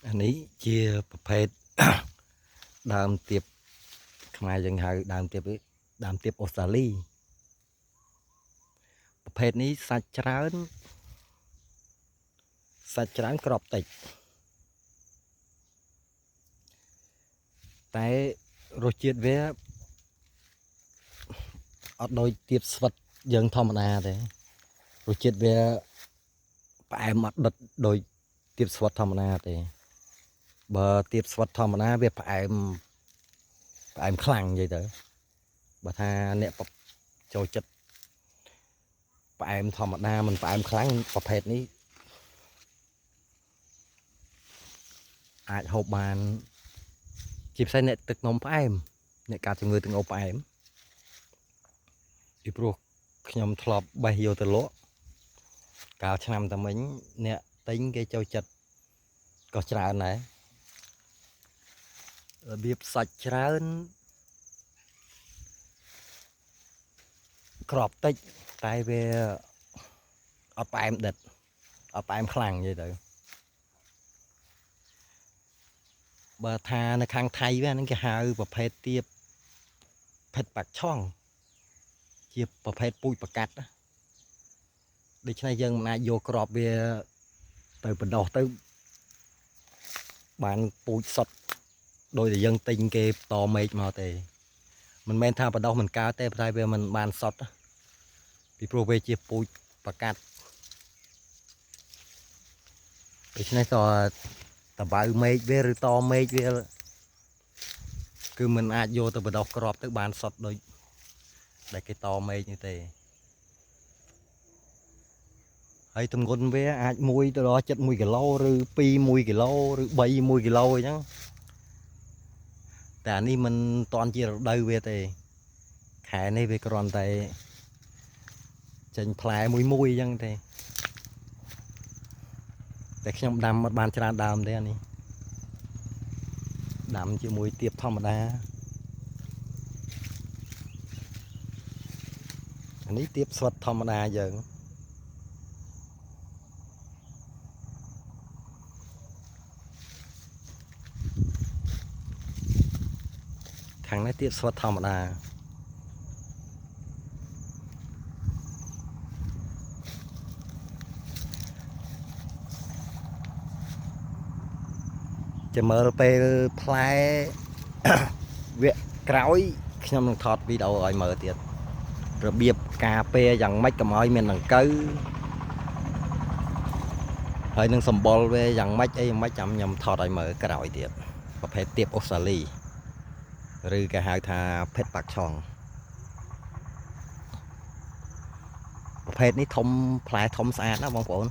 อันนี้เจียประเภท ดามเตียบขมายยังหาดามเตียบดามเตียบออสเตรเลียประเภทนี้สัจจานกรอบติดแต่รสជាតិវាអត់ដូចទៀបស្វិតយើងធម្មតាទេរសជាតិវាផ្អែមអត់ដិតដូចទៀបស្វិតធម្មតាទេបើទៀបស្វិតធម្មតាវាផ្អែមខ្លាំងនិយាយទៅបើថាអ្នកចូលចិត្តផ្អែមធម្មតាមិនផ្អែមខ្លាំងប្រភេទនេះអាចហូបបានជាពិសេសអ្នកទឹកនំផ្អែមអ្នកកើតជំងឺទឹកនោមផ្អែមពីព្រោះខ្ញុំធ្លាប់បេះយកទៅលក់កាលឆ្នាំតាមិញអ្នកទិញគេចូលចិត្តក៏ច្រើនដែររបៀបសាច់ច្រើនក្របតិចតែវាអត់ផ្អែមដិតអត់ផ្អែមខ្លាំងនិយាយទៅបើថានៅខាងថៃវាហ្នឹងគេហៅប្រភេទទៀបផិតបាក់ឆុងជាប្រភេទពូជប្រកាត់ដូច្នេះយើងមិនអាចយកក្របវាទៅបណ្ដោះទៅបានពូជសុទ្ធដោយតែយើងទិញគេតមេឃមកទេមិនមែនថាបណ្ដោះមិនកើតទេតែវាមិនបានសុទ្ធពីព្រោះវាជាពូជប្រកាត់ដូច្នេះក៏តបៅមេឃវាឬតមេឃវាគឺមិនអាចយកទៅបណ្ដោះក្របទៅបានសុទ្ធដូចដែលគេតមេឃនេះទេហើយទម្ងន់វាអាច1ទៅដល់7 1 គីឡូឬ2 1 គីឡូឬ3 1 គីឡូអញ្ចឹងតែអានេះមិនតាន់ជារដូវវាទេខែនេះវាគ្រាន់តែចេញផ្លែមួយអញ្ចឹងទេតែខ្ញុំដាំមិនបានច្រើនដើមទេអានេះដាំជាមួយទៀបធម្មតាអានេះទៀបស្វិតធម្មតាយើងខាងនេះទៀបស្វិតធម្មតាចាំមើលពេលផ្លែ វគ្គក្រោយខ្ញុំនឹងថតវីដេអូឲ្យមើលទៀតរបៀបការពារយ៉ាងម៉េចកុំឲ្យមានដង្កូវហើយនឹងសម្បល់វាយ៉ាងម៉េចអីយ៉ាងម៉េចចាំខ្ញុំថតឲ្យមើលក្រោយទៀតប្រភេទទៀបអូស្ត្រាលីឬគេហៅថាផិតបាក់ឆុងប្រភេទនេះធំផ្លែធំស្អាតណាបងប្អូន